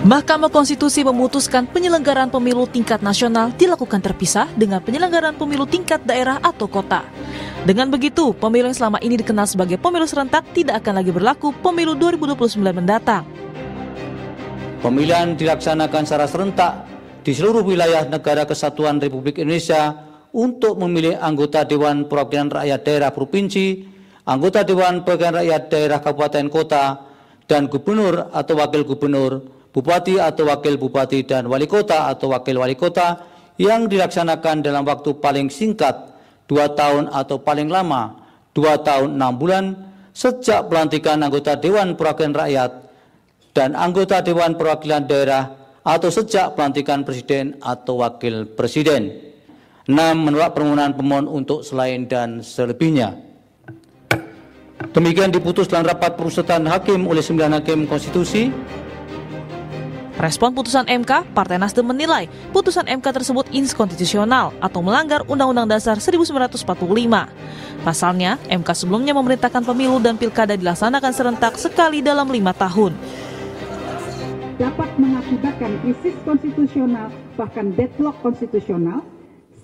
Mahkamah Konstitusi memutuskan penyelenggaraan pemilu tingkat nasional dilakukan terpisah dengan penyelenggaraan pemilu tingkat daerah atau kota. Dengan begitu, pemilu yang selama ini dikenal sebagai pemilu serentak tidak akan lagi berlaku pemilu 2029 mendatang. Pemilihan dilaksanakan secara serentak di seluruh wilayah Negara Kesatuan Republik Indonesia untuk memilih anggota Dewan Perwakilan Rakyat Daerah Provinsi, anggota Dewan Perwakilan Rakyat Daerah Kabupaten Kota, dan Gubernur atau Wakil Gubernur, Bupati atau Wakil Bupati, dan Wali Kota atau Wakil Wali Kota yang dilaksanakan dalam waktu paling singkat 2 tahun atau paling lama 2 tahun 6 bulan sejak pelantikan anggota Dewan Perwakilan Rakyat dan anggota Dewan Perwakilan Daerah atau sejak pelantikan Presiden atau Wakil Presiden. 6. Menolak permohonan pemohon untuk selain dan selebihnya. Demikian diputus dalam rapat pemusatan hakim oleh 9 hakim konstitusi. Respon putusan MK, Partai Nasdem menilai putusan MK tersebut inskonstitusional atau melanggar Undang-Undang Dasar 1945. Pasalnya, MK sebelumnya memerintahkan pemilu dan pilkada dilaksanakan serentak sekali dalam 5 tahun. Dapat mengakibatkan krisis konstitusional, bahkan deadlock konstitusional,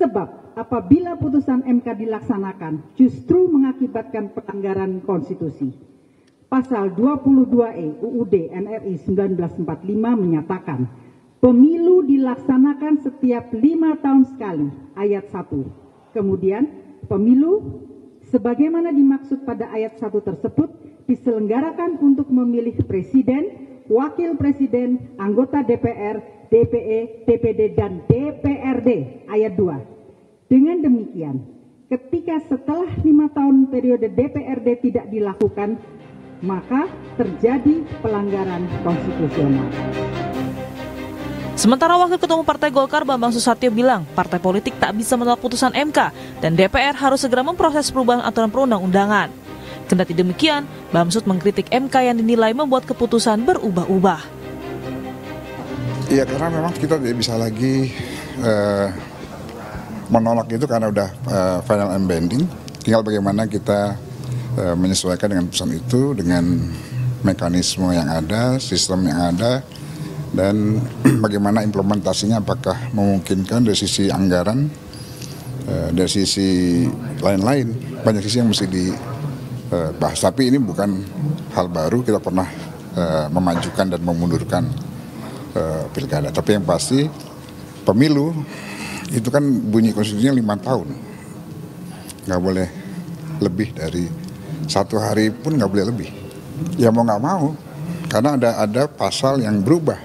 sebab apabila putusan MK dilaksanakan justru mengakibatkan pelanggaran konstitusi. Pasal 22E UUD NRI 1945 menyatakan, pemilu dilaksanakan setiap 5 tahun sekali, ayat 1. Kemudian, pemilu sebagaimana dimaksud pada ayat 1 tersebut diselenggarakan untuk memilih presiden, wakil presiden, anggota DPR, DPE, DPD, dan DPRD, ayat 2. Dengan demikian, ketika setelah 5 tahun periode DPRD tidak dilakukan, maka terjadi pelanggaran konstitusional. Sementara Wakil Ketua Umum Partai Golkar Bambang Susatyo bilang partai politik tak bisa menolak putusan MK dan DPR harus segera memproses perubahan aturan perundang-undangan. Kendati demikian, Bamsud mengkritik MK yang dinilai membuat keputusan berubah-ubah. Iya, karena memang kita tidak bisa lagi menolak itu karena udah final and binding. Tinggal bagaimana kita menyesuaikan dengan putusan itu, dengan mekanisme yang ada, sistem yang ada, dan bagaimana implementasinya, apakah memungkinkan dari sisi anggaran, dari sisi lain-lain, banyak sisi yang mesti dibahas. Tapi ini bukan hal baru, kita pernah memajukan dan memundurkan pilkada. Tapi yang pasti pemilu itu kan bunyi konstitusinya 5 tahun, nggak boleh lebih dari 1 hari pun nggak boleh lebih. Ya mau nggak mau, karena ada pasal yang berubah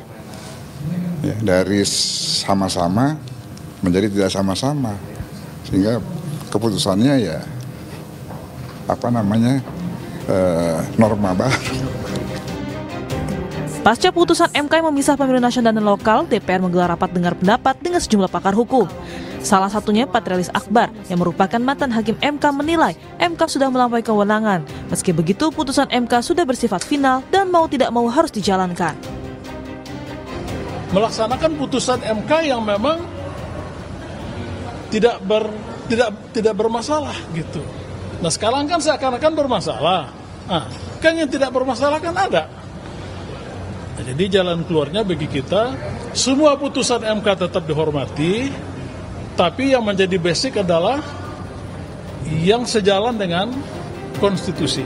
ya, dari sama-sama menjadi tidak sama-sama, sehingga keputusannya ya norma baru. Pasca putusan MK yang memisah pemilu nasional dan lokal, DPR menggelar rapat dengar pendapat dengan sejumlah pakar hukum. Salah satunya Patrialis Akbar yang merupakan mantan hakim MK menilai MK sudah melampaui kewenangan. Meski begitu, putusan MK sudah bersifat final dan mau tidak mau harus dijalankan. Melaksanakan putusan MK yang memang tidak bermasalah gitu. Nah sekarang kan seakan-akan bermasalah. Nah, kan yang tidak bermasalah kan ada. Nah, jadi jalan keluarnya bagi kita, semua putusan MK tetap dihormati, tapi yang menjadi basic adalah yang sejalan dengan konstitusi.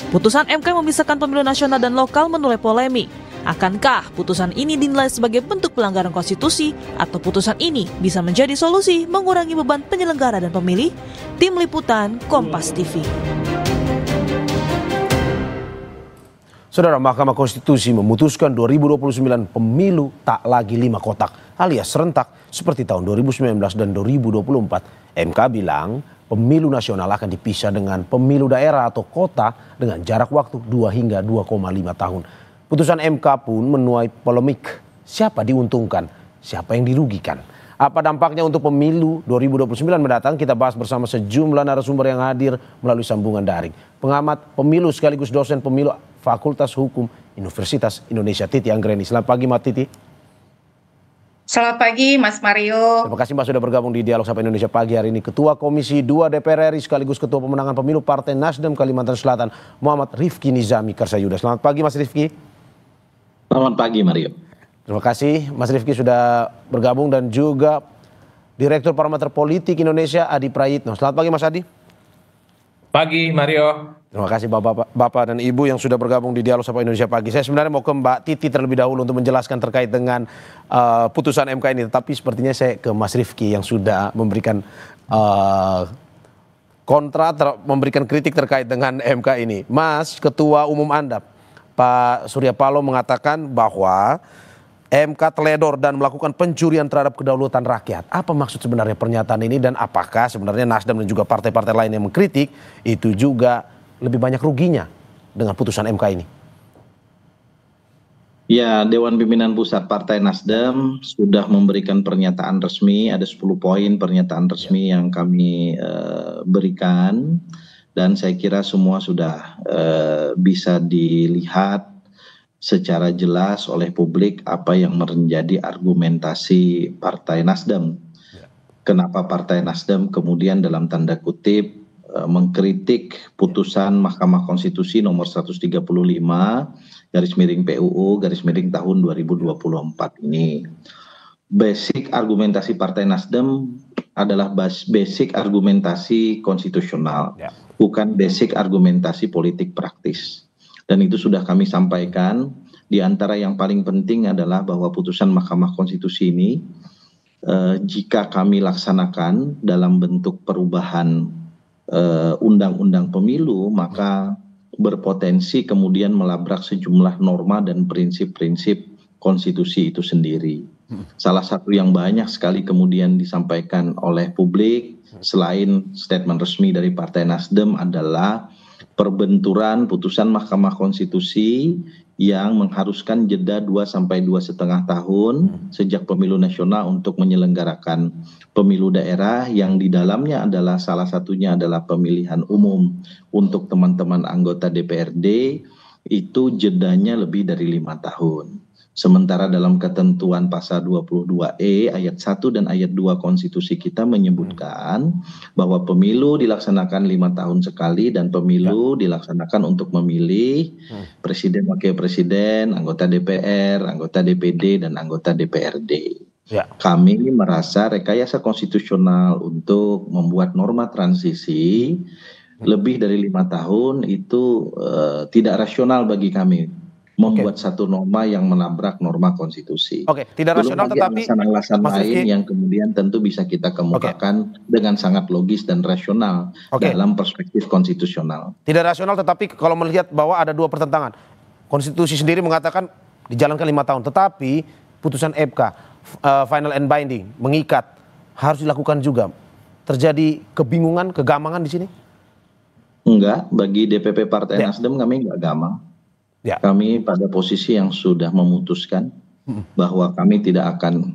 Putusan MK yang memisahkan pemilu nasional dan lokal menuai polemik. Akankah putusan ini dinilai sebagai bentuk pelanggaran konstitusi atau putusan ini bisa menjadi solusi mengurangi beban penyelenggara dan pemilih? Tim Liputan Kompas TV. Saudara, Mahkamah Konstitusi memutuskan 2029 pemilu tak lagi 5 kotak alias serentak seperti tahun 2019 dan 2024. MK bilang pemilu nasional akan dipisah dengan pemilu daerah atau kota dengan jarak waktu 2 hingga 2,5 tahun. Putusan MK pun menuai polemik. Siapa diuntungkan? Siapa yang dirugikan? Apa dampaknya untuk pemilu 2029 mendatang? Kita bahas bersama sejumlah narasumber yang hadir melalui sambungan daring. Pengamat pemilu sekaligus dosen pemilu Fakultas Hukum Universitas Indonesia, Titi Anggreni. Selamat pagi, Mbak Titi. Selamat pagi, Mas Mario. Terima kasih Mbak sudah bergabung di Dialog Sapa Indonesia pagi hari ini. Ketua Komisi 2 DPR RI sekaligus Ketua Pemenangan Pemilu Partai Nasdem Kalimantan Selatan, Muhammad Rifki Nizami Karsayuda. Selamat pagi, Mas Rifki. Selamat pagi, Mario. Terima kasih Mas Rifki sudah bergabung dan juga Direktur Parameter Politik Indonesia Adi Prayitno. Selamat pagi Mas Adi. Pagi Mario. Terima kasih Bapak dan Ibu yang sudah bergabung di Dialog Sapa Indonesia Pagi. Saya sebenarnya mau ke Mbak Titi terlebih dahulu untuk menjelaskan terkait dengan putusan MK ini. Tetapi sepertinya saya ke Mas Rifki yang sudah memberikan memberikan kritik terkait dengan MK ini. Mas, Ketua Umum Anda, Pak Surya Paloh mengatakan bahwa MK teledor dan melakukan pencurian terhadap kedaulatan rakyat. Apa maksud sebenarnya pernyataan ini dan apakah sebenarnya Nasdem dan juga partai-partai lain yang mengkritik itu juga lebih banyak ruginya dengan putusan MK ini? Ya, Dewan Pimpinan Pusat Partai Nasdem sudah memberikan pernyataan resmi, ada 10 poin pernyataan resmi yang kami berikan, dan saya kira semua sudah bisa dilihat secara jelas oleh publik apa yang menjadi argumentasi Partai Nasdem. Kenapa Partai Nasdem kemudian dalam tanda kutip mengkritik putusan Mahkamah Konstitusi nomor 135 garis miring PUU garis miring tahun 2024 ini. Basic argumentasi Partai Nasdem adalah basic argumentasi konstitusional, bukan basic argumentasi politik praktis. Dan itu sudah kami sampaikan, di antara yang paling penting adalah bahwa putusan Mahkamah Konstitusi ini jika kami laksanakan dalam bentuk perubahan undang-undang pemilu, maka berpotensi kemudian melabrak sejumlah norma dan prinsip-prinsip konstitusi itu sendiri. Salah satu yang banyak sekali kemudian disampaikan oleh publik selain statement resmi dari Partai Nasdem adalah perbenturan putusan Mahkamah Konstitusi yang mengharuskan jeda 2 sampai 2,5 tahun sejak pemilu nasional untuk menyelenggarakan pemilu daerah yang di dalamnya adalah salah satunya adalah pemilihan umum untuk teman-teman anggota DPRD, itu jedanya lebih dari 5 tahun. Sementara dalam ketentuan pasal 22E ayat 1 dan ayat 2 konstitusi kita menyebutkan bahwa pemilu dilaksanakan 5 tahun sekali dan pemilu dilaksanakan untuk memilih presiden, wakil presiden, anggota DPR, anggota DPD, dan anggota DPRD. Kami merasa rekayasa konstitusional untuk membuat norma transisi lebih dari 5 tahun itu tidak rasional bagi kami. Membuat satu norma yang menabrak norma konstitusi. Tidak rasional, tetapi alasan-alasan lain yang kemudian tentu bisa kita kemukakan dengan sangat logis dan rasional dalam perspektif konstitusional. Tidak rasional, tetapi kalau melihat bahwa ada dua pertentangan. Konstitusi sendiri mengatakan dijalankan 5 tahun, tetapi putusan MK final and binding mengikat harus dilakukan juga. Terjadi kebingungan, kegamangan di sini? Enggak, bagi DPP Partai Nasdem kami enggak gamang. Kami pada posisi yang sudah memutuskan bahwa kami tidak akan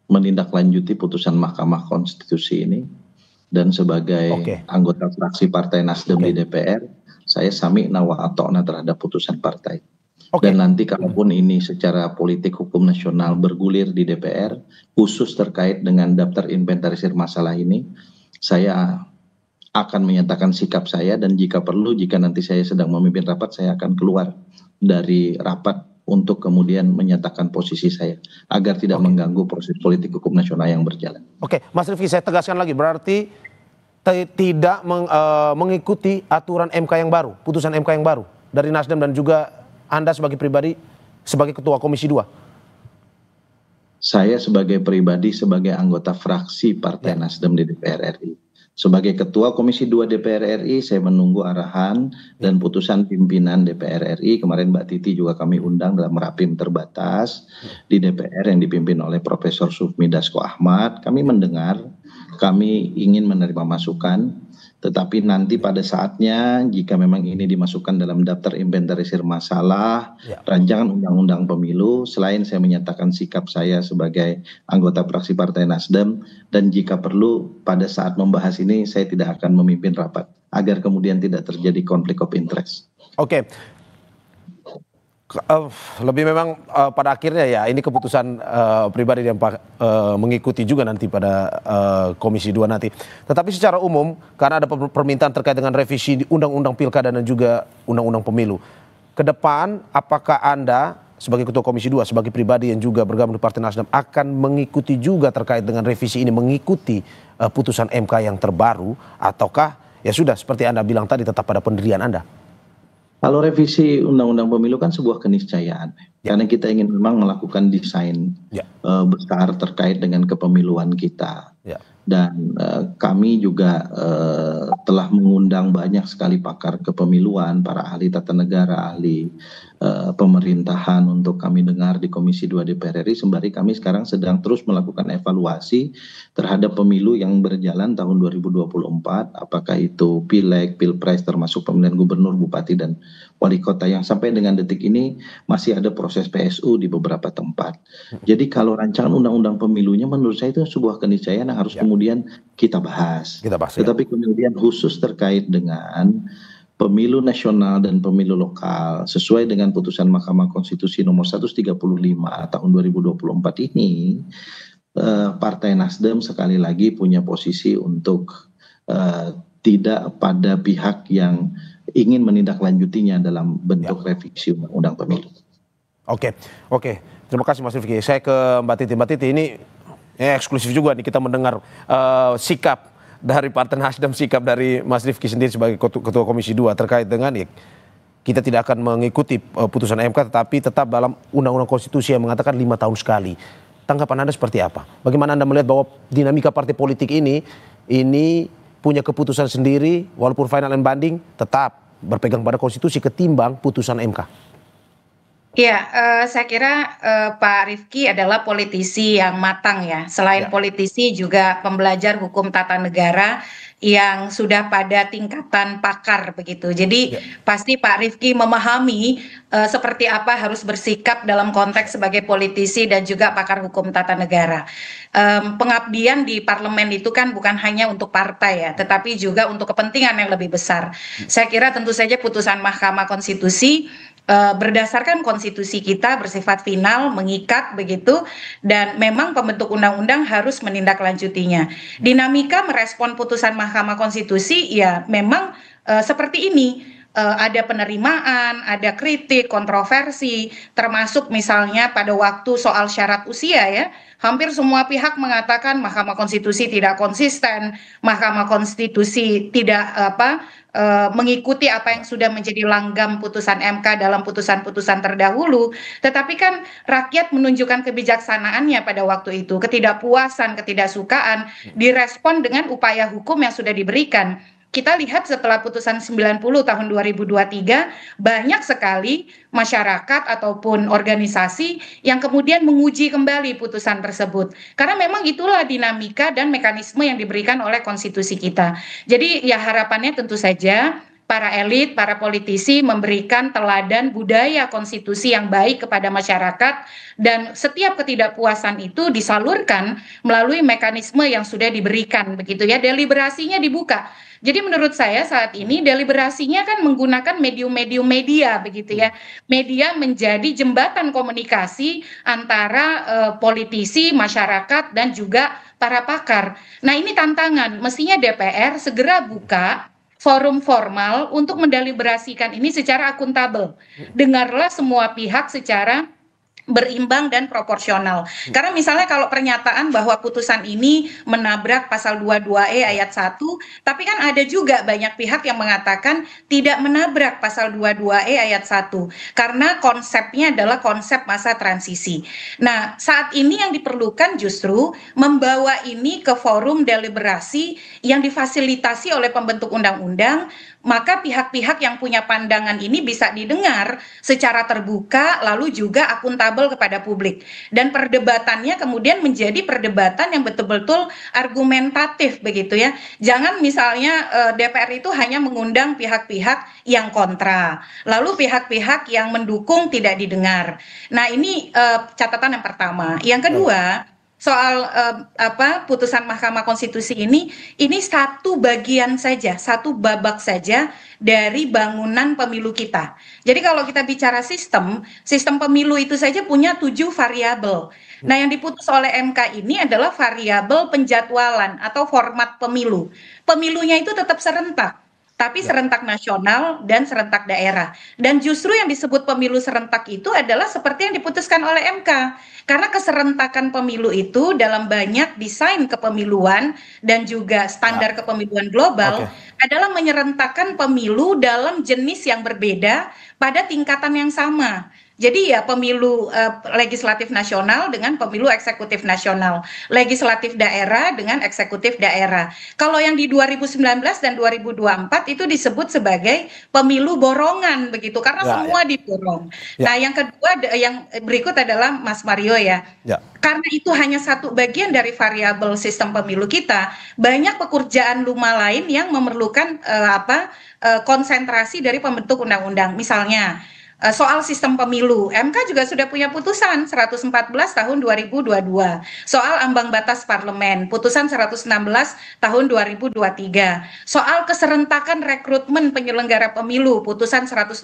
menindaklanjuti putusan Mahkamah Konstitusi ini, dan sebagai anggota fraksi Partai Nasdem di DPR, saya sami'na wa ata'na terhadap putusan partai. Dan nanti kalaupun ini secara politik hukum nasional bergulir di DPR, khusus terkait dengan daftar inventarisir masalah ini, saya akan menyatakan sikap saya, dan jika perlu, jika nanti saya sedang memimpin rapat, saya akan keluar dari rapat untuk kemudian menyatakan posisi saya agar tidak mengganggu proses politik hukum nasional yang berjalan. Mas Rifki, saya tegaskan lagi, berarti tidak mengikuti aturan MK yang baru, putusan MK yang baru dari Nasdem dan juga Anda sebagai pribadi sebagai Ketua Komisi 2. Saya sebagai pribadi, sebagai anggota fraksi Partai Nasdem di DPR RI. Sebagai Ketua Komisi 2 DPR RI, saya menunggu arahan dan putusan pimpinan DPR RI. Kemarin Mbak Titi juga kami undang dalam rapim terbatas di DPR yang dipimpin oleh Profesor Sufmi Dasko Ahmad. Kami mendengar, kami ingin menerima masukan, tetapi nanti pada saatnya jika memang ini dimasukkan dalam daftar inventarisir masalah rancangan undang-undang pemilu, selain saya menyatakan sikap saya sebagai anggota fraksi Partai Nasdem, dan jika perlu pada saat membahas ini saya tidak akan memimpin rapat agar kemudian tidak terjadi konflik of interest. Lebih memang pada akhirnya ya ini keputusan pribadi yang mengikuti juga nanti pada Komisi 2 nanti. Tetapi secara umum karena ada permintaan terkait dengan revisi Undang-Undang Pilkada dan juga Undang-Undang Pemilu. Ke depan apakah Anda sebagai Ketua Komisi 2, sebagai pribadi yang juga bergabung di Partai Nasdem, akan mengikuti juga terkait dengan revisi ini, mengikuti putusan MK yang terbaru, ataukah ya sudah seperti Anda bilang tadi tetap pada pendirian Anda? Kalau revisi Undang-Undang Pemilu kan sebuah keniscayaan, karena kita ingin memang melakukan desain besar terkait dengan kepemiluan kita. Dan kami juga telah mengundang banyak sekali pakar kepemiluan, para ahli tata negara, ahli pemerintahan untuk kami dengar di Komisi 2 DPR RI, sembari kami sekarang sedang terus melakukan evaluasi terhadap pemilu yang berjalan tahun 2024, apakah itu pileg, pilpres, termasuk pemilihan gubernur, bupati, dan wali kota yang sampai dengan detik ini masih ada proses PSU di beberapa tempat. Jadi kalau rancangan undang-undang pemilunya menurut saya itu sebuah keniscayaan yang harus kemudian kita bahas. Tetapi kemudian khusus terkait dengan pemilu nasional dan pemilu lokal sesuai dengan putusan Mahkamah Konstitusi nomor 135 tahun 2024 ini, Partai Nasdem sekali lagi punya posisi untuk tidak pada pihak yang ingin menindaklanjutinya dalam bentuk revisi undang-undang pemilu. Oke. Terima kasih Mas Rifki. Saya ke Mbak Titi. Mbak Titi, ini eksklusif juga nih kita mendengar sikap dari Partai Nasdem, sikap dari Mas Rifki sendiri sebagai Ketua Komisi 2 terkait dengan kita tidak akan mengikuti putusan MK, tetapi tetap dalam Undang-Undang Konstitusi yang mengatakan 5 tahun sekali. Tanggapan Anda seperti apa? Bagaimana Anda melihat bahwa dinamika partai politik ini punya keputusan sendiri, walaupun final and binding, tetap berpegang pada konstitusi ketimbang putusan MK? Ya, saya kira Pak Rifki adalah politisi yang matang ya. Selain politisi juga pembelajar hukum tata negara yang sudah pada tingkatan pakar begitu. Jadi pasti Pak Rifki memahami seperti apa harus bersikap dalam konteks sebagai politisi dan juga pakar hukum tata negara. Pengabdian di parlemen itu kan bukan hanya untuk partai ya, tetapi juga untuk kepentingan yang lebih besar. Saya kira tentu saja putusan Mahkamah Konstitusi berdasarkan konstitusi kita bersifat final, mengikat begitu, dan memang pembentuk undang-undang harus menindaklanjutinya. Dinamika merespon putusan Mahkamah Konstitusi ya memang seperti ini. Ada penerimaan, ada kritik, kontroversi, termasuk misalnya pada waktu soal syarat usia ya, hampir semua pihak mengatakan Mahkamah Konstitusi tidak konsisten, Mahkamah Konstitusi tidak mengikuti apa yang sudah menjadi langgam putusan MK dalam putusan-putusan terdahulu. Tetapi kan rakyat menunjukkan kebijaksanaannya pada waktu itu, ketidakpuasan, ketidaksukaan, direspon dengan upaya hukum yang sudah diberikan. Kita lihat setelah putusan 90 tahun 2023, banyak sekali masyarakat ataupun organisasi yang kemudian menguji kembali putusan tersebut. Karena memang itulah dinamika dan mekanisme yang diberikan oleh konstitusi kita. Jadi ya harapannya tentu saja para elit, para politisi memberikan teladan budaya konstitusi yang baik kepada masyarakat, dan setiap ketidakpuasan itu disalurkan melalui mekanisme yang sudah diberikan begitu ya, deliberasinya dibuka. Jadi menurut saya saat ini deliberasinya kan menggunakan medium-medium media begitu ya. Media menjadi jembatan komunikasi antara politisi, masyarakat, dan juga para pakar. Nah ini tantangan, mestinya DPR segera buka forum formal untuk mendeliberasikan ini secara akuntabel. Dengarlah semua pihak secara berimbang dan proporsional. Karena misalnya kalau pernyataan bahwa putusan ini menabrak pasal 22E ayat 1, tapi kan ada juga banyak pihak yang mengatakan tidak menabrak pasal 22E ayat 1 karena konsepnya adalah konsep masa transisi. Nah, saat ini yang diperlukan justru membawa ini ke forum deliberasi yang difasilitasi oleh pembentuk undang-undang, maka pihak-pihak yang punya pandangan ini bisa didengar secara terbuka lalu juga akuntabel kepada publik, dan perdebatannya kemudian menjadi perdebatan yang betul-betul argumentatif begitu ya. Jangan misalnya DPR itu hanya mengundang pihak-pihak yang kontra, lalu pihak-pihak yang mendukung tidak didengar. Nah, ini catatan yang pertama. Yang kedua, soal putusan Mahkamah Konstitusi ini satu bagian saja, satu babak saja dari bangunan pemilu kita. Jadi kalau kita bicara sistem pemilu itu saja punya 7 variabel. Nah, yang diputus oleh MK ini adalah variabel penjadwalan atau format pemilu. Pemilunya itu tetap serentak. tapi serentak nasional dan serentak daerah. Dan justru yang disebut pemilu serentak itu adalah seperti yang diputuskan oleh MK. Karena keserentakan pemilu itu dalam banyak desain kepemiluan dan juga standar kepemiluan global adalah menyerentakkan pemilu dalam jenis yang berbeda pada tingkatan yang sama. Jadi ya pemilu legislatif nasional dengan pemilu eksekutif nasional, legislatif daerah dengan eksekutif daerah. Kalau yang di 2019 dan 2024 itu disebut sebagai pemilu borongan begitu, karena semua diborong. Nah, yang kedua yang berikut adalah Mas Mario ya. Karena itu hanya satu bagian dari variabel sistem pemilu kita, banyak pekerjaan rumah lain yang memerlukan konsentrasi dari pembentuk undang-undang. Misalnya soal sistem pemilu, MK juga sudah punya putusan 114 tahun 2022. Soal ambang batas parlemen, putusan 116 tahun 2023. Soal keserentakan rekrutmen penyelenggara pemilu, putusan 120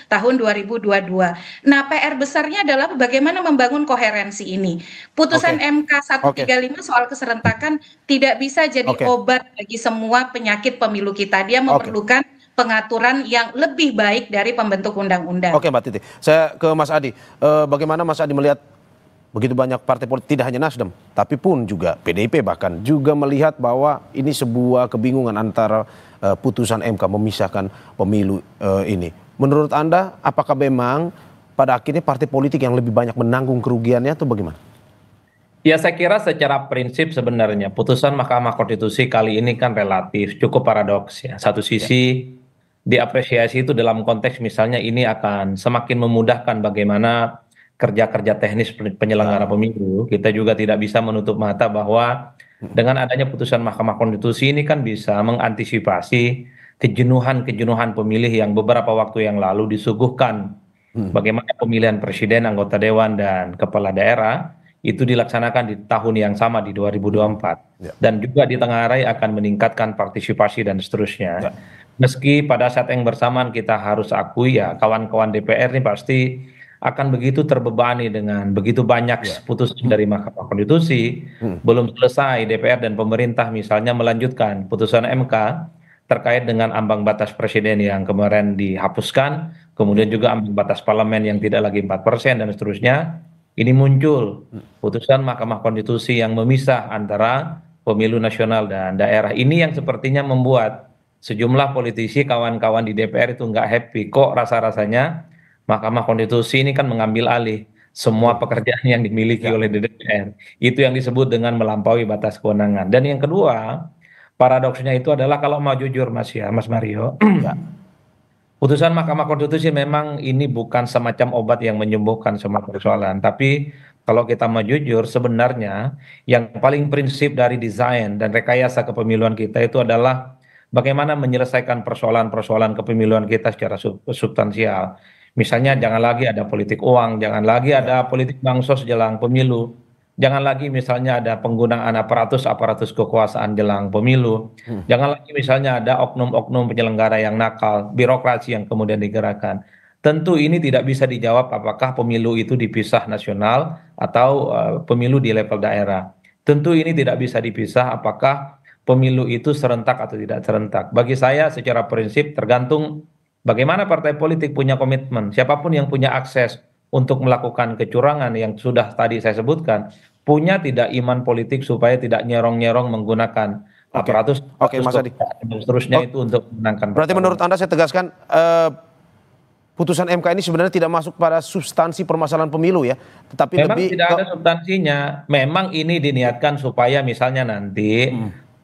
tahun 2022. Nah, PR besarnya adalah bagaimana membangun koherensi ini. Putusan MK 135 soal keserentakan tidak bisa jadi obat bagi semua penyakit pemilu kita. Dia memerlukan pengaturan yang lebih baik dari pembentuk undang-undang. Oke, Mbak Titi. Saya ke Mas Adi. Bagaimana Mas Adi melihat begitu banyak partai politik, tidak hanya Nasdem, tapi pun juga PDIP bahkan juga melihat bahwa ini sebuah kebingungan antara putusan MK memisahkan pemilu ini. Menurut Anda, apakah memang pada akhirnya partai politik yang lebih banyak menanggung kerugiannya atau bagaimana? Ya, saya kira secara prinsip sebenarnya putusan Mahkamah Konstitusi kali ini kan relatif cukup paradoks ya. Satu sisi diapresiasi itu dalam konteks misalnya ini akan semakin memudahkan bagaimana kerja-kerja teknis penyelenggara pemilu. Kita juga tidak bisa menutup mata bahwa dengan adanya putusan Mahkamah Konstitusi ini kan bisa mengantisipasi kejenuhan-kejenuhan pemilih yang beberapa waktu yang lalu disuguhkan bagaimana pemilihan presiden, anggota dewan, dan kepala daerah itu dilaksanakan di tahun yang sama di 2024 dan juga ditengarai akan meningkatkan partisipasi dan seterusnya. Meski pada saat yang bersamaan kita harus akui ya kawan-kawan DPR ini pasti akan begitu terbebani dengan begitu banyak putusan dari Mahkamah Konstitusi. Belum selesai DPR dan pemerintah misalnya melanjutkan putusan MK terkait dengan ambang batas presiden yang kemarin dihapuskan, kemudian juga ambang batas parlemen yang tidak lagi 4% dan seterusnya. Ini muncul putusan Mahkamah Konstitusi yang memisah antara pemilu nasional dan daerah. Ini yang sepertinya membuat sejumlah politisi, kawan-kawan di DPR itu nggak happy. Kok rasa-rasanya Mahkamah Konstitusi ini kan mengambil alih semua pekerjaan yang dimiliki oleh DPR. Itu yang disebut dengan melampaui batas kewenangan. Dan yang kedua, paradoksnya itu adalah kalau mau jujur Mas Mario, putusan Mahkamah Konstitusi memang ini bukan semacam obat yang menyembuhkan semua persoalan. Tapi kalau kita mau jujur, sebenarnya yang paling prinsip dari desain dan rekayasa kepemiluan kita itu adalah bagaimana menyelesaikan persoalan-persoalan kepemiluan kita secara substansial. Misalnya jangan lagi ada politik uang, jangan lagi ada politik bansos jelang pemilu, jangan lagi misalnya ada penggunaan aparatus kekuasaan jelang pemilu, jangan lagi misalnya ada oknum-oknum penyelenggara yang nakal, birokrasi yang kemudian digerakkan. Tentu ini tidak bisa dijawab apakah pemilu itu dipisah nasional atau pemilu di level daerah. Tentu ini tidak bisa dipisah apakah pemilu itu serentak atau tidak serentak. Bagi saya secara prinsip tergantung bagaimana partai politik punya komitmen. Siapapun yang punya akses untuk melakukan kecurangan yang sudah tadi saya sebutkan, punya tidak iman politik supaya tidak nyerong-nyerong menggunakan aparatus Mas Adi. dan seterusnya itu untuk menangkan. Berarti menurut Anda saya tegaskan putusan MK ini sebenarnya tidak masuk pada substansi permasalahan pemilu ya, tetapi memang lebih tidak ada substansinya. Memang ini diniatkan supaya misalnya nanti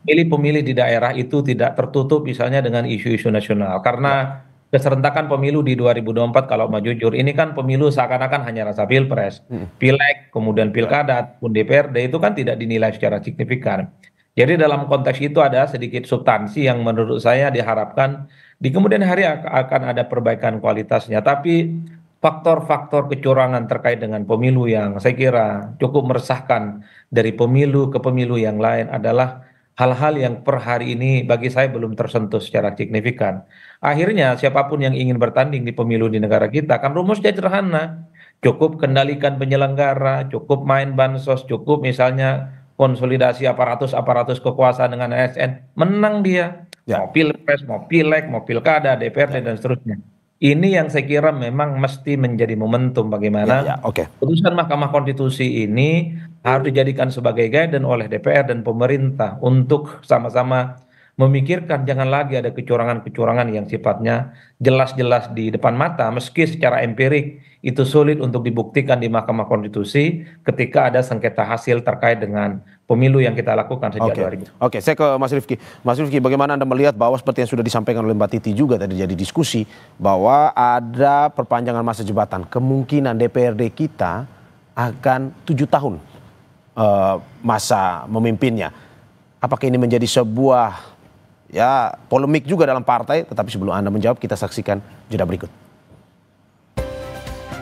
pemilih di daerah itu tidak tertutup misalnya dengan isu-isu nasional. Karena keserentakan pemilu di 2024 kalau mau jujur, ini kan pemilu seakan-akan hanya rasa pilpres. Pileg, kemudian pilkada, pun DPRD itu kan tidak dinilai secara signifikan. Jadi dalam konteks itu ada sedikit substansi yang menurut saya diharapkan di kemudian hari akan ada perbaikan kualitasnya. Tapi faktor-faktor kecurangan terkait dengan pemilu yang saya kira cukup meresahkan dari pemilu ke pemilu yang lain adalah hal-hal yang per hari ini bagi saya belum tersentuh secara signifikan. Akhirnya siapapun yang ingin bertanding di pemilu di negara kita kan rumusnya sederhana. Cukup kendalikan penyelenggara, cukup main bansos, cukup misalnya konsolidasi aparatus kekuasaan dengan ASN, menang dia. Mau pilpres, mau pileg, mau pilkada, DPRD dan seterusnya. Ini yang saya kira memang mesti menjadi momentum bagaimana putusan Mahkamah Konstitusi ini harus dijadikan sebagai guidance oleh DPR dan pemerintah untuk sama-sama memikirkan jangan lagi ada kecurangan-kecurangan yang sifatnya jelas-jelas di depan mata meski secara empirik itu sulit untuk dibuktikan di Mahkamah Konstitusi ketika ada sengketa hasil terkait dengan pemilu yang kita lakukan sejak 2000. Oke, saya ke Mas Rifki. Mas Rifki, bagaimana Anda melihat bahwa seperti yang sudah disampaikan oleh Mbak Titi juga tadi jadi diskusi bahwa ada perpanjangan masa jabatan, kemungkinan DPRD kita akan 7 tahun masa memimpinnya. Apakah ini menjadi sebuah polemik juga dalam partai? Tetapi sebelum Anda menjawab, kita saksikan jeda berikut.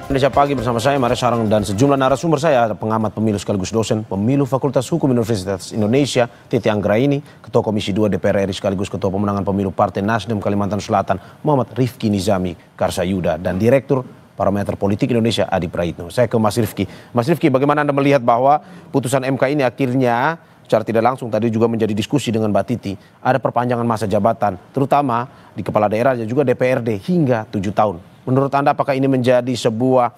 Indonesia Pagi bersama saya Mario Sarang dan sejumlah narasumber saya, ada pengamat pemilu sekaligus dosen pemilu Fakultas Hukum Universitas Indonesia Titi Anggraini, Ketua Komisi 2 DPR RI sekaligus Ketua Pemenangan Pemilu Partai Nasdem Kalimantan Selatan Muhammad Rifki Nizami Karsayuda dan Direktur Parameter Politik Indonesia Adi Praitno. Saya ke Mas Rifki. Mas Rifki, bagaimana Anda melihat bahwa putusan MK ini akhirnya secara tidak langsung tadi juga menjadi diskusi dengan Mbak Titi, ada perpanjangan masa jabatan terutama di kepala daerah dan juga DPRD hingga 7 tahun. Menurut Anda apakah ini menjadi sebuah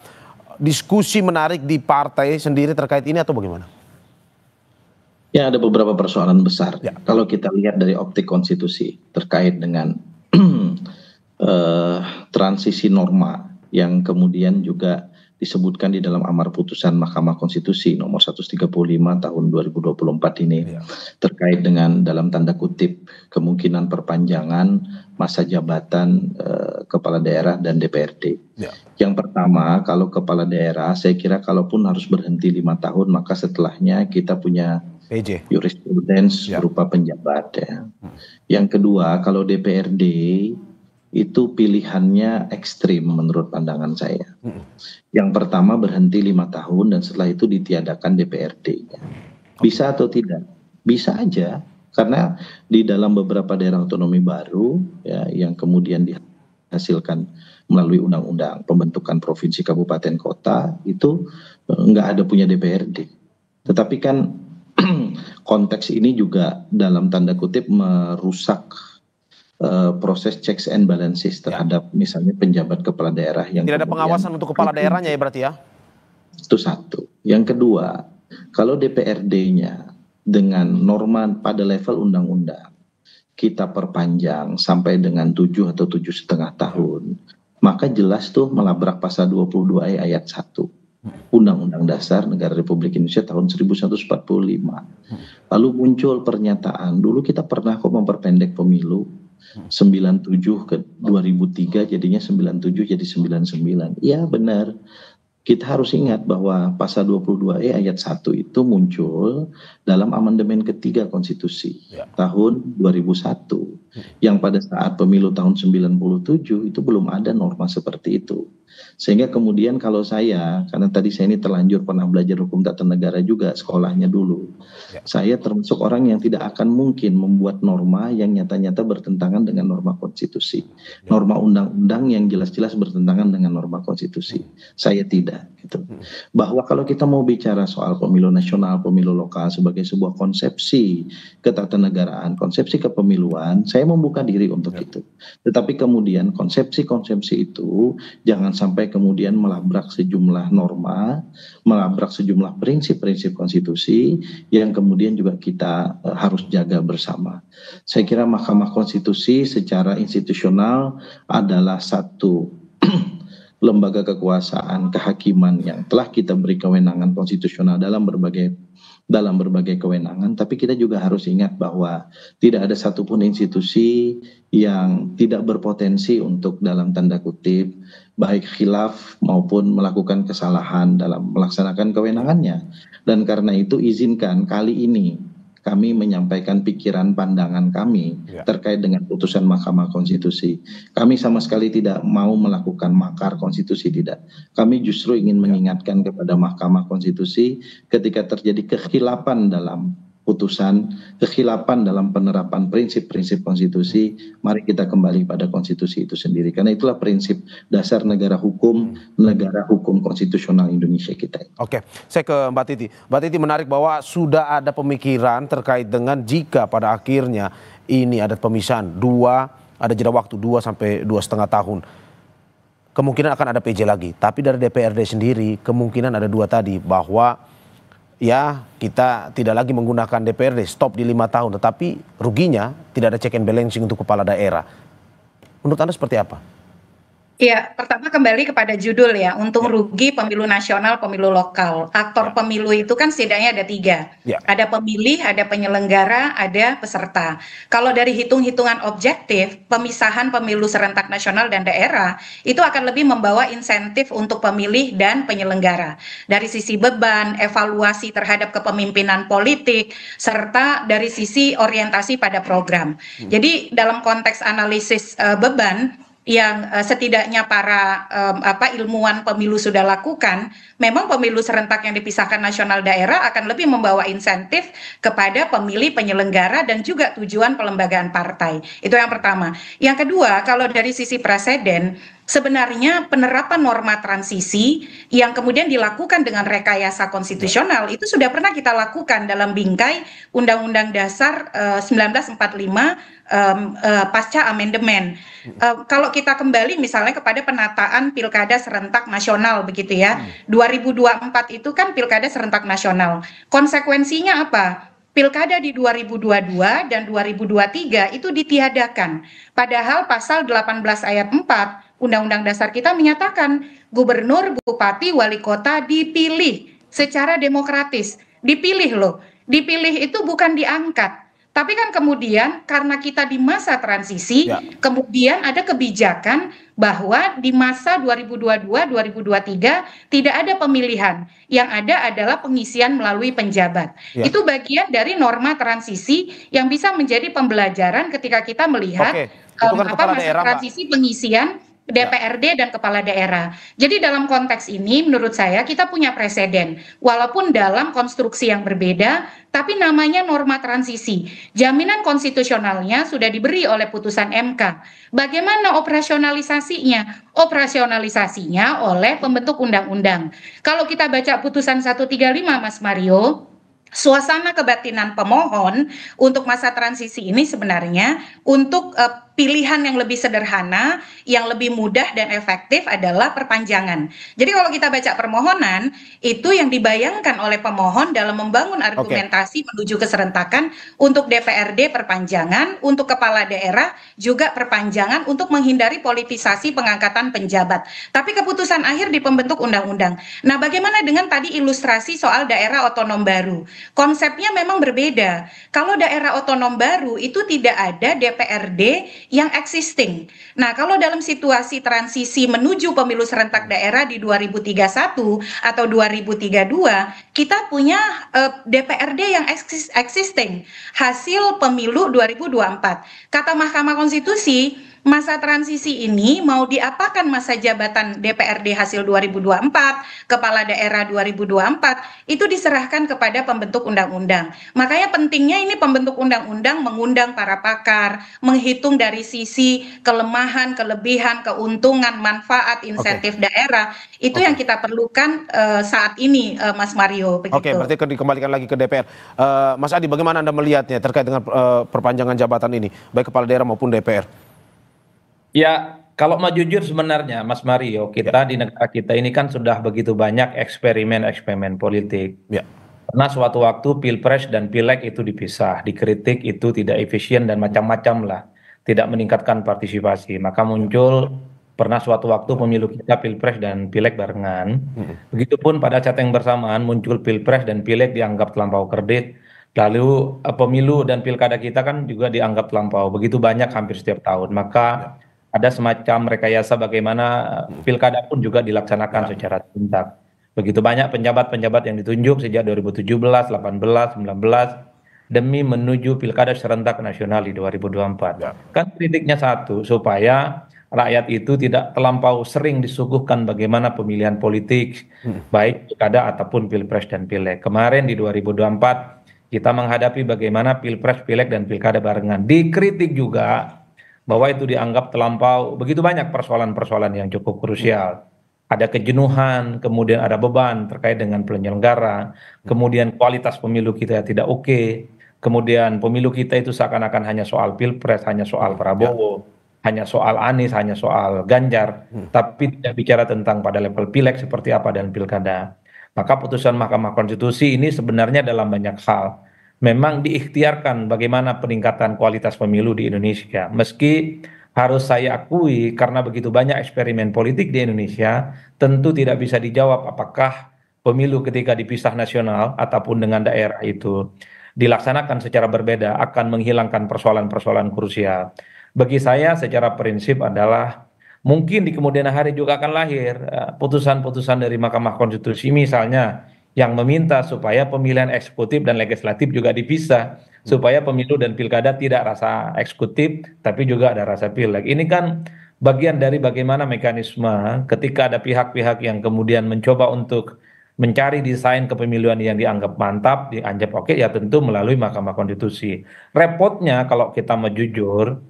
diskusi menarik di partai sendiri terkait ini atau bagaimana? Ya, ada beberapa persoalan besar. Kalau kita lihat dari optik konstitusi terkait dengan transisi norma yang kemudian juga disebutkan di dalam amar putusan Mahkamah Konstitusi nomor 135 tahun 2024 ini terkait dengan dalam tanda kutip kemungkinan perpanjangan masa jabatan kepala daerah dan DPRD. Yang pertama, kalau kepala daerah saya kira kalaupun harus berhenti 5 tahun maka setelahnya kita punya jurisprudens berupa penjabat ya. Yang kedua, kalau DPRD itu pilihannya ekstrim menurut pandangan saya. Yang pertama berhenti 5 tahun dan setelah itu ditiadakan DPRD. Bisa atau tidak? Bisa aja, karena di dalam beberapa daerah otonomi baru ya, yang kemudian dihasilkan melalui undang-undang pembentukan provinsi, kabupaten, kota itu nggak ada punya DPRD. Tetapi kan konteks ini juga dalam tanda kutip merusak proses checks and balances terhadap misalnya penjabat kepala daerah yang tidak ada pengawasan untuk kepala daerahnya ya berarti ya? Itu satu. Yang kedua, kalau DPRD-nya dengan norma pada level undang-undang kita perpanjang sampai dengan 7 atau 7,5 tahun, maka jelas tuh melabrak pasal 22E ayat 1 Undang-Undang Dasar Negara Republik Indonesia tahun 1145. Lalu muncul pernyataan, dulu kita pernah kok memperpendek pemilu 97 ke 2003 jadinya 97 jadi 99. Iya benar. Kita harus ingat bahwa pasal 22E ayat 1 itu muncul dalam amandemen ketiga konstitusi tahun 2001. Yang pada saat pemilu tahun 97 itu belum ada norma seperti itu. Sehingga kemudian kalau saya, karena tadi saya ini terlanjur pernah belajar hukum tata negara juga sekolahnya dulu. Saya termasuk orang yang tidak akan mungkin membuat norma yang nyata-nyata bertentangan dengan norma konstitusi. Norma undang-undang yang jelas-jelas bertentangan dengan norma konstitusi. Saya tidak. Gitu. Bahwa kalau kita mau bicara soal pemilu nasional, pemilu lokal sebagai sebuah konsepsi ketatanegaraan, konsepsi kepemiluan, saya membuka diri untuk itu. Tetapi kemudian konsepsi-konsepsi itu jangan sampai kemudian melabrak sejumlah norma, melabrak sejumlah prinsip-prinsip konstitusi yang kemudian juga kita harus jaga bersama. Saya kira Mahkamah Konstitusi secara institusional adalah satu lembaga kekuasaan kehakiman yang telah kita beri kewenangan konstitusional dalam berbagai kewenangan, tapi kita juga harus ingat bahwa tidak ada satupun institusi yang tidak berpotensi untuk dalam tanda kutip baik khilaf maupun melakukan kesalahan dalam melaksanakan kewenangannya. Dan karena itu izinkan kali ini kami menyampaikan pikiran pandangan kami terkait dengan putusan Mahkamah Konstitusi. Kami sama sekali tidak mau melakukan makar konstitusi, tidak. Kami justru ingin mengingatkan kepada Mahkamah Konstitusi ketika terjadi kekhilapan dalam putusan, kekhilapan dalam penerapan prinsip-prinsip konstitusi, mari kita kembali pada konstitusi itu sendiri. Karena itulah prinsip dasar negara hukum konstitusional Indonesia kita. Oke, saya ke Mbak Titi. Mbak Titi menarik bahwa sudah ada pemikiran terkait dengan jika pada akhirnya ini ada pemisahan ada jeda waktu 2 sampai 2,5 tahun. Kemungkinan akan ada PJ lagi, tapi dari DPRD sendiri kemungkinan ada 2 tadi, bahwa ya kita tidak lagi menggunakan DPRD, stop di 5 tahun, tetapi ruginya tidak ada check and balancing untuk kepala daerah. Menurut Anda seperti apa? Ya, pertama kembali kepada judul ya, untung rugi pemilu nasional, pemilu lokal. Aktor pemilu itu kan setidaknya ada 3. Ada pemilih, ada penyelenggara, ada peserta. Kalau dari hitung-hitungan objektif, pemisahan pemilu serentak nasional dan daerah, itu akan lebih membawa insentif untuk pemilih dan penyelenggara. Dari sisi beban, evaluasi terhadap kepemimpinan politik, serta dari sisi orientasi pada program. Jadi dalam konteks analisis beban, yang setidaknya para ilmuwan pemilu sudah lakukan, memang pemilu serentak yang dipisahkan nasional daerah akan lebih membawa insentif kepada pemilih, penyelenggara, dan juga tujuan pelembagaan partai. Itu yang pertama. Yang kedua, kalau dari sisi presiden, sebenarnya penerapan norma transisi yang kemudian dilakukan dengan rekayasa konstitusional itu sudah pernah kita lakukan dalam bingkai Undang-Undang Dasar 1945 pasca amandemen. Kalau kita kembali misalnya kepada penataan pilkada serentak nasional begitu ya, 2024 itu kan pilkada serentak nasional. Konsekuensinya apa? Pilkada di 2022 dan 2023 itu ditiadakan. Padahal pasal 18 ayat 4 Undang-Undang Dasar kita menyatakan gubernur, bupati, wali kota dipilih secara demokratis. Dipilih loh. Dipilih itu bukan diangkat. Tapi kan kemudian karena kita di masa transisi, kemudian ada kebijakan bahwa di masa 2022-2023 tidak ada pemilihan. Yang ada adalah pengisian melalui penjabat. Itu bagian dari norma transisi yang bisa menjadi pembelajaran ketika kita melihat masa transisi pengisian DPRD dan kepala daerah. Jadi dalam konteks ini menurut saya kita punya preseden. Walaupun dalam konstruksi yang berbeda, tapi namanya norma transisi. Jaminan konstitusionalnya sudah diberi oleh putusan MK. Bagaimana operasionalisasinya? Operasionalisasinya oleh pembentuk undang-undang. Kalau kita baca putusan 135 Mas Mario, suasana kebatinan pemohon untuk masa transisi ini sebenarnya untuk pilihan yang lebih sederhana, yang lebih mudah dan efektif adalah perpanjangan. Jadi kalau kita baca permohonan, itu yang dibayangkan oleh pemohon dalam membangun argumentasi menuju keserentakan untuk DPRD perpanjangan, untuk kepala daerah juga perpanjangan untuk menghindari politisasi pengangkatan penjabat. Tapi keputusan akhir di pembentuk undang-undang. Nah, bagaimana dengan tadi ilustrasi soal daerah otonom baru? Konsepnya memang berbeda. Kalau daerah otonom baru itu tidak ada DPRD yang existing. Nah, kalau dalam situasi transisi menuju pemilu serentak daerah di 2031 atau 2032, kita punya DPRD yang existing, hasil pemilu 2024. Kata Mahkamah Konstitusi, masa transisi ini mau diapakan masa jabatan DPRD hasil 2024, kepala daerah 2024, itu diserahkan kepada pembentuk undang-undang. Makanya pentingnya ini pembentuk undang-undang mengundang para pakar, menghitung dari sisi kelemahan, kelebihan, keuntungan, manfaat, insentif daerah. Itu yang kita perlukan saat ini, Mas Mario. Oke, berarti dikembalikan lagi ke DPR. Mas Adi, bagaimana Anda melihatnya terkait dengan perpanjangan jabatan ini, baik kepala daerah maupun DPR? Ya, kalau mau jujur sebenarnya Mas Mario, kita di negara kita ini kan sudah begitu banyak eksperimen politik. Karena suatu waktu Pilpres dan Pileg itu dipisah, dikritik itu tidak efisien dan macam-macam lah, tidak meningkatkan partisipasi. Maka muncul pernah suatu waktu pemilu kita Pilpres dan Pileg barengan. Begitupun pada saat yang bersamaan muncul Pilpres dan Pileg dianggap terlampau kredit. Lalu pemilu dan pilkada kita kan juga dianggap terlampau. Begitu banyak hampir setiap tahun. Maka ada semacam rekayasa bagaimana pilkada pun juga dilaksanakan secara serentak. Begitu banyak penjabat-penjabat yang ditunjuk sejak 2017, 18, 19 demi menuju pilkada serentak nasional di 2024. Kan kritiknya satu, supaya rakyat itu tidak terlampau sering disuguhkan bagaimana pemilihan politik, baik pilkada ataupun pilpres dan pileg. Kemarin di 2024 kita menghadapi bagaimana pilpres, pileg dan pilkada barengan. Dikritik juga bahwa itu dianggap terlampau, begitu banyak persoalan-persoalan yang cukup krusial. Ada kejenuhan, kemudian ada beban terkait dengan penyelenggara, kemudian kualitas pemilu kita tidak oke. kemudian pemilu kita itu seakan-akan hanya soal pilpres, hanya soal Prabowo, hanya soal Anies, hanya soal Ganjar, tapi tidak bicara tentang pada level pileg seperti apa dan pilkada. Maka putusan Mahkamah Konstitusi ini sebenarnya dalam banyak hal memang diikhtiarkan bagaimana peningkatan kualitas pemilu di Indonesia. Meski harus saya akui karena begitu banyak eksperimen politik di Indonesia, tentu tidak bisa dijawab apakah pemilu ketika dipisah nasional ataupun dengan daerah itu dilaksanakan secara berbeda akan menghilangkan persoalan-persoalan krusial. Bagi saya secara prinsip adalah mungkin di kemudian hari juga akan lahir putusan-putusan dari Mahkamah Konstitusi misalnya yang meminta supaya pemilihan eksekutif dan legislatif juga dipisah, supaya pemilu dan pilkada tidak rasa eksekutif tapi juga ada rasa pileg. Ini kan bagian dari bagaimana mekanisme ketika ada pihak-pihak yang kemudian mencoba untuk mencari desain kepemiluan yang dianggap mantap, dianggap oke, ya tentu melalui Mahkamah Konstitusi. Repotnya kalau kita mau jujur,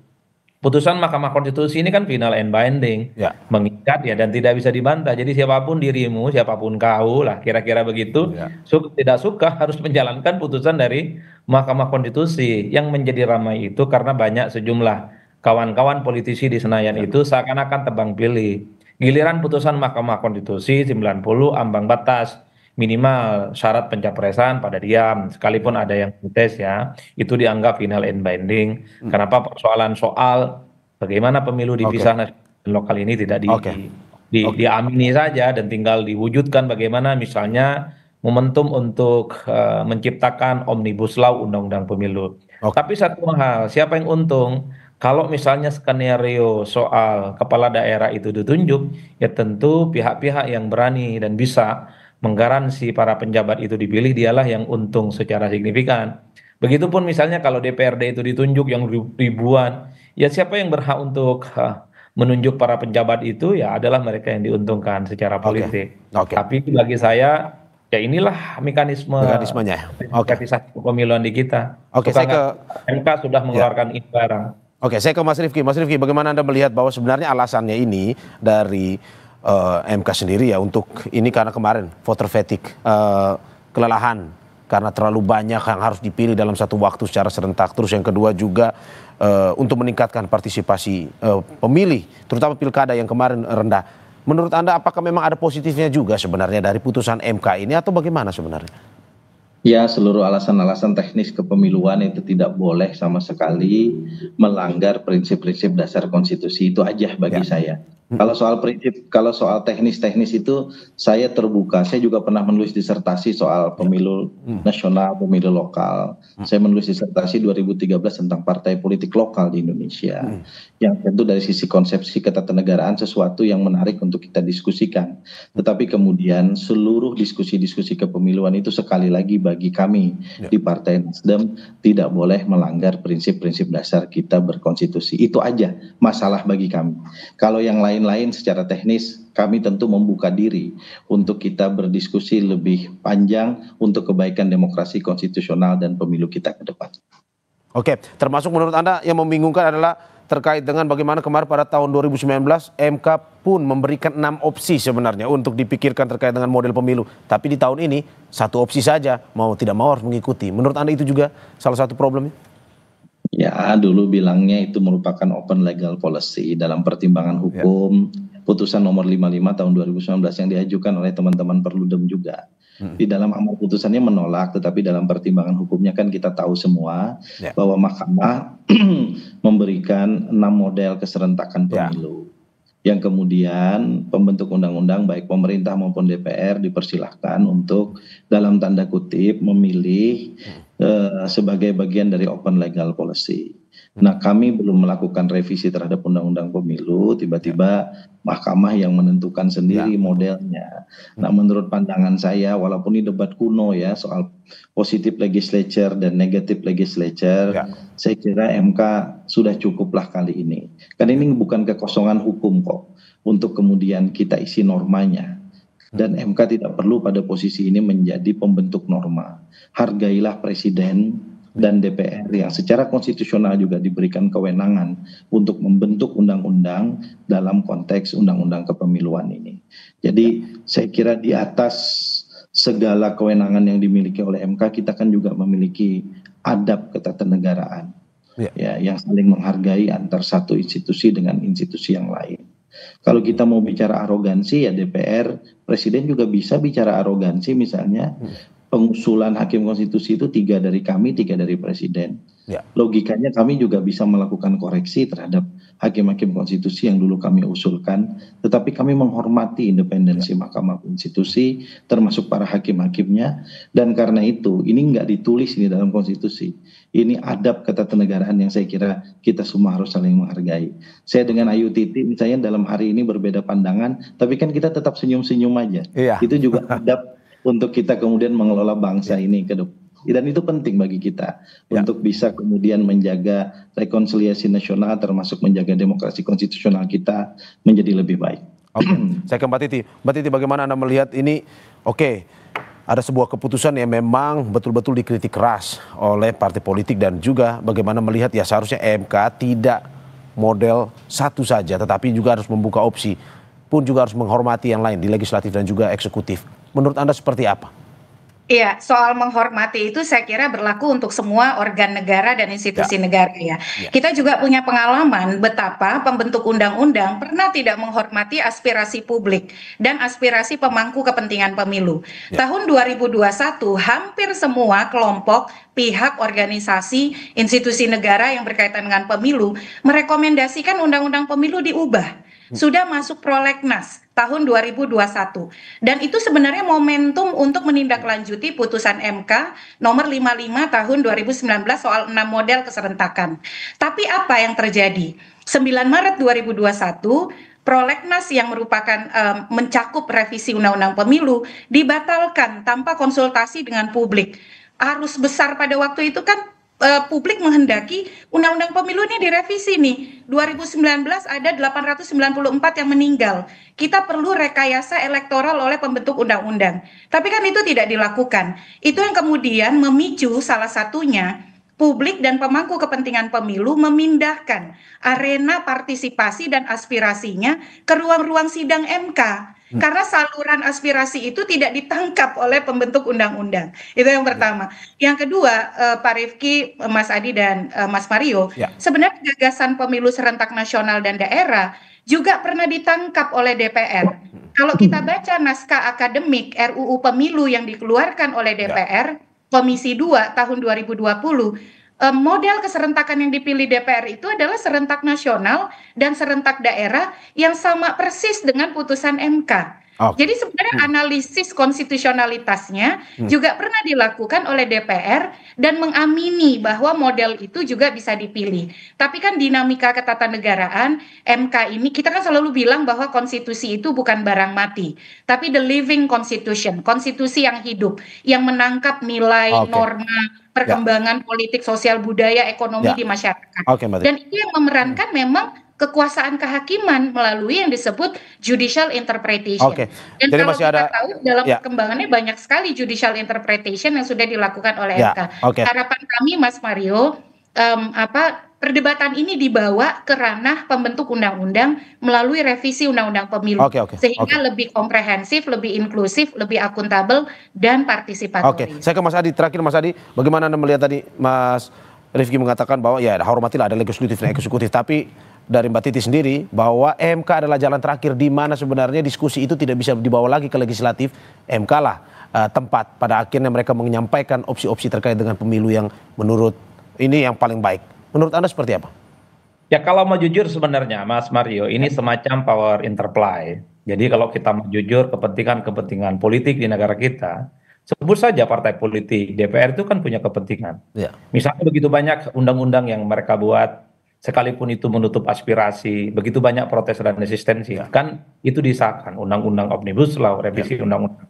putusan Mahkamah Konstitusi ini kan final and binding, mengikat ya dan tidak bisa dibantah. Jadi siapapun dirimu, siapapun kau lah, kira-kira begitu. Suka tidak suka harus menjalankan putusan dari Mahkamah Konstitusi. Yang menjadi ramai itu karena banyak sejumlah kawan-kawan politisi di Senayan itu seakan-akan tebang pilih. Giliran putusan Mahkamah Konstitusi 90 ambang batas minimal syarat pencapresan pada diam, sekalipun ada yang protes ya, itu dianggap final and binding. Kenapa persoalan soal bagaimana pemilu dipisah nasional dan lokal ini tidak diamini saja dan tinggal diwujudkan bagaimana misalnya momentum untuk menciptakan omnibus law undang-undang pemilu. Tapi satu hal, siapa yang untung? Kalau misalnya skenario soal kepala daerah itu ditunjuk, ya tentu pihak-pihak yang berani dan bisa menggaransi para penjabat itu dipilih dialah yang untung secara signifikan. Begitupun misalnya kalau DPRD itu ditunjuk yang ribuan, ya siapa yang berhak untuk menunjuk para penjabat itu ya adalah mereka yang diuntungkan secara politik. Tapi bagi saya ya inilah mekanismenya. Pemiluan di kita. Saya ke MK sudah mengeluarkan ini barang. Saya ke Mas Rifki. Mas Rifki, bagaimana Anda melihat bahwa sebenarnya alasannya ini dari MK sendiri ya untuk ini karena kemarin voter fatigue, kelelahan karena terlalu banyak yang harus dipilih dalam satu waktu secara serentak. Terus yang kedua juga untuk meningkatkan partisipasi pemilih, terutama pilkada yang kemarin rendah. Menurut Anda apakah memang ada positifnya juga sebenarnya dari putusan MK ini atau bagaimana sebenarnya? Ya, seluruh alasan-alasan teknis kepemiluan itu tidak boleh sama sekali melanggar prinsip-prinsip dasar konstitusi, itu aja bagi saya. Kalau soal prinsip, kalau soal teknis-teknis itu saya terbuka. Saya juga pernah menulis disertasi soal pemilu nasional, pemilu lokal. Saya menulis disertasi 2013 tentang partai politik lokal di Indonesia. Yang tentu dari sisi konsepsi ketatanegaraan sesuatu yang menarik untuk kita diskusikan. Tetapi kemudian seluruh diskusi-diskusi kepemiluan itu sekali lagi bagi kami di Partai Nasdem tidak boleh melanggar prinsip-prinsip dasar kita berkonstitusi. Itu aja masalah bagi kami. Kalau yang lain secara teknis kami tentu membuka diri untuk kita berdiskusi lebih panjang untuk kebaikan demokrasi konstitusional dan pemilu kita ke depan. Termasuk menurut Anda yang membingungkan adalah terkait dengan bagaimana kemarin pada tahun 2019 MK pun memberikan 6 opsi sebenarnya untuk dipikirkan terkait dengan model pemilu. Tapi di tahun ini satu opsi saja, mau tidak mau harus mengikuti. Menurut Anda itu juga salah satu problemnya? Ya, dulu bilangnya itu merupakan open legal policy dalam pertimbangan hukum, putusan nomor 55 tahun 2019 yang diajukan oleh teman-teman Perludem juga. Di dalam amar putusannya menolak, tetapi dalam pertimbangan hukumnya kan kita tahu semua bahwa Mahkamah memberikan 6 model keserentakan pemilu. Yang kemudian pembentuk undang-undang baik pemerintah maupun DPR dipersilahkan untuk dalam tanda kutip memilih sebagai bagian dari open legal policy. Nah, kami belum melakukan revisi terhadap undang-undang pemilu, tiba-tiba Mahkamah yang menentukan sendiri modelnya. Nah, menurut pandangan saya, walaupun ini debat kuno ya soal positif legislature dan negatif legislature, saya kira MK sudah cukuplah kali ini. Karena ini bukan kekosongan hukum kok untuk kemudian kita isi normanya. Dan MK tidak perlu pada posisi ini menjadi pembentuk norma. Hargailah Presiden dan DPR yang secara konstitusional juga diberikan kewenangan untuk membentuk undang-undang dalam konteks undang-undang kepemiluan ini. Jadi saya kira di atas segala kewenangan yang dimiliki oleh MK, kita kan juga memiliki adab ketatanegaraan, ya, yang saling menghargai antar satu institusi dengan institusi yang lain. Kalau kita mau bicara arogansi, ya DPR, Presiden juga bisa bicara arogansi, misalnya pengusulan hakim konstitusi itu 3 dari kami, 3 dari Presiden. Logikanya kami juga bisa melakukan koreksi terhadap hakim-hakim konstitusi yang dulu kami usulkan, tetapi kami menghormati independensi Mahkamah Konstitusi, termasuk para hakim-hakimnya, dan karena itu ini nggak ditulis ini dalam konstitusi. Ini adab ketatanegaraan yang saya kira kita semua harus saling menghargai. Saya dengan Ayu Titi misalnya dalam hari ini berbeda pandangan, tapi kan kita tetap senyum-senyum aja. Itu juga adab untuk kita kemudian mengelola bangsa ini ke depan. Dan itu penting bagi kita untuk bisa kemudian menjaga rekonsiliasi nasional, termasuk menjaga demokrasi konstitusional kita menjadi lebih baik. Saya ke Mbak Titi. Mbak Titi, bagaimana Anda melihat ini? Ada sebuah keputusan yang memang betul-betul dikritik keras oleh partai politik, dan juga bagaimana melihat ya seharusnya MK tidak model satu saja, tetapi juga harus membuka opsi, pun juga harus menghormati yang lain di legislatif dan juga eksekutif. Menurut Anda seperti apa? Iya, soal menghormati itu saya kira berlaku untuk semua organ negara dan institusi negara ya. Kita juga punya pengalaman betapa pembentuk undang-undang pernah tidak menghormati aspirasi publik dan aspirasi pemangku kepentingan pemilu. Tahun 2021 hampir semua kelompok, pihak, organisasi, institusi negara yang berkaitan dengan pemilu merekomendasikan undang-undang pemilu diubah. Sudah masuk prolegnas tahun 2021, dan itu sebenarnya momentum untuk menindaklanjuti putusan MK nomor 55 tahun 2019 soal 6 model keserentakan. Tapi apa yang terjadi? 9 Maret 2021 prolegnas yang merupakan mencakup revisi undang-undang pemilu dibatalkan tanpa konsultasi dengan publik. Arus besar pada waktu itu kan publik menghendaki undang-undang pemilu ini direvisi nih. 2019 ada 894 yang meninggal. Kita perlu rekayasa elektoral oleh pembentuk undang-undang. Tapi kan itu tidak dilakukan. Itu yang kemudian memicu salah satunya publik dan pemangku kepentingan pemilu memindahkan arena partisipasi dan aspirasinya ke ruang-ruang sidang MK. Karena saluran aspirasi itu tidak ditangkap oleh pembentuk undang-undang. Itu yang pertama. Yang kedua, Pak Rifki, Mas Adi, dan Mas Mario, sebenarnya gagasan pemilu serentak nasional dan daerah juga pernah ditangkap oleh DPR. Kalau kita baca naskah akademik RUU Pemilu yang dikeluarkan oleh DPR, Komisi 2 tahun 2020, model keserentakan yang dipilih DPR itu adalah serentak nasional dan serentak daerah yang sama persis dengan putusan MK. Jadi sebenarnya analisis konstitusionalitasnya juga pernah dilakukan oleh DPR dan mengamini bahwa model itu juga bisa dipilih. Tapi kan dinamika ketatanegaraan MK ini, kita kan selalu bilang bahwa konstitusi itu bukan barang mati, tapi the living constitution, konstitusi yang hidup, yang menangkap nilai, norma, perkembangan politik, sosial, budaya, ekonomi di masyarakat. Dan itu yang memerankan memang kekuasaan kehakiman melalui yang disebut judicial interpretation. Dan jadi kalau kita tahu dalam perkembangannya banyak sekali judicial interpretation yang sudah dilakukan oleh MK. Harapan kami, Mas Mario, perdebatan ini dibawa ke ranah pembentuk undang-undang melalui revisi undang-undang pemilu, sehingga lebih komprehensif, lebih inklusif, lebih akuntabel, dan partisipatif. Saya ke Mas Adi. Terakhir, Mas Adi, bagaimana Anda melihat tadi Mas Rifki mengatakan bahwa ya hormatilah ada legislatif dan eksekutif, tapi dari Mbak Titi sendiri bahwa MK adalah jalan terakhir di mana sebenarnya diskusi itu tidak bisa dibawa lagi ke legislatif. MK lah tempat pada akhirnya mereka menyampaikan opsi-opsi terkait dengan pemilu yang menurut ini yang paling baik. Menurut Anda seperti apa? Ya kalau mau jujur sebenarnya Mas Mario, ini semacam power interplay. Jadi kalau kita mau jujur kepentingan-kepentingan politik di negara kita, sebut saja partai politik, DPR itu kan punya kepentingan. Misalnya begitu banyak undang-undang yang mereka buat, sekalipun itu menutup aspirasi, begitu banyak protes dan resistensi, kan itu disahkan, undang-undang Omnibus Law, revisi undang-undang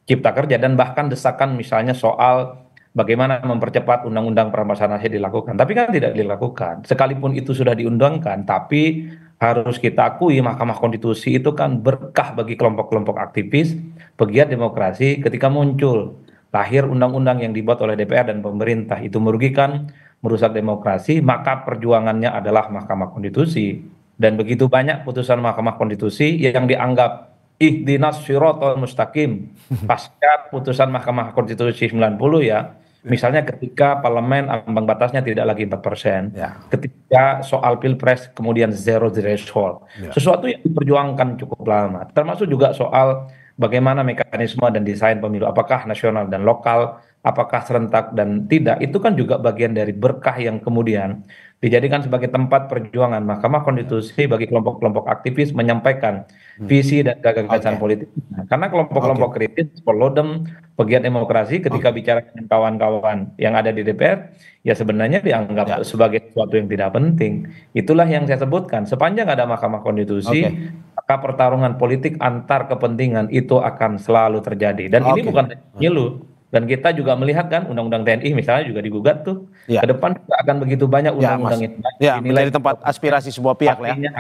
Cipta Kerja, dan bahkan desakan misalnya soal bagaimana mempercepat undang-undang perampasan aset dilakukan, tapi kan tidak dilakukan. Sekalipun itu sudah diundangkan, tapi harus kita akui Mahkamah Konstitusi itu kan berkah bagi kelompok-kelompok aktivis, pegiat demokrasi ketika muncul lahir undang-undang yang dibuat oleh DPR dan pemerintah itu merugikan, merusak demokrasi, maka perjuangannya adalah Mahkamah Konstitusi. Dan begitu banyak putusan Mahkamah Konstitusi yang dianggap ihdinas siratal mustaqim pasca putusan Mahkamah Konstitusi 90 ya, Misalnya ketika parlemen ambang batasnya tidak lagi 4%, Ya. ketika soal pilpres kemudian zero threshold, sesuatu yang diperjuangkan cukup lama, termasuk juga soal bagaimana mekanisme dan desain pemilu, apakah nasional dan lokal, apakah serentak dan tidak, itu kan juga bagian dari berkah yang kemudian dijadikan sebagai tempat perjuangan Mahkamah Konstitusi bagi kelompok-kelompok aktivis menyampaikan visi dan gagasan politik. Karena kelompok-kelompok kritis, pelodem, pegiat demokrasi ketika bicara dengan kawan-kawan yang ada di DPR, ya sebenarnya dianggap sebagai sesuatu yang tidak penting. Itulah yang saya sebutkan. Sepanjang ada Mahkamah Konstitusi, maka pertarungan politik antar kepentingan itu akan selalu terjadi. Dan ini bukan pemilu. Dan kita juga melihat kan undang-undang TNI misalnya juga digugat tuh. Ke depan akan begitu banyak undang-undang yang menjadi tempat aspirasi semua pihak lah ya.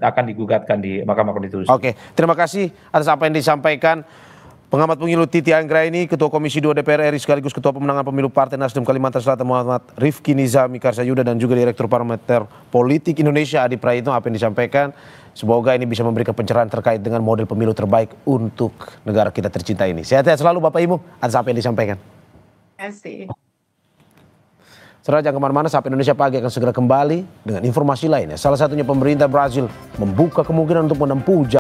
Akan digugatkan di Mahkamah Konstitusi. Oke, terima kasih atas apa yang disampaikan pengamat pemilu Titi Anggraini, Ketua Komisi 2 DPR RI sekaligus Ketua Pemenangan Pemilu Partai Nasdem Kalimantan Selatan Muhammad Rifki Nizami Karsayuda dan juga Direktur Parameter Politik Indonesia Adi Prayitno. Apa yang disampaikan semoga ini bisa memberikan pencerahan terkait dengan model pemilu terbaik untuk negara kita tercinta ini. Sehat-sehat selalu Bapak Ibu atas apa yang disampaikan. Terima kasih. Saudara jangan kemana-mana, Sapa Indonesia Pagi akan segera kembali dengan informasi lainnya. Salah satunya pemerintah Brazil membuka kemungkinan untuk menempuh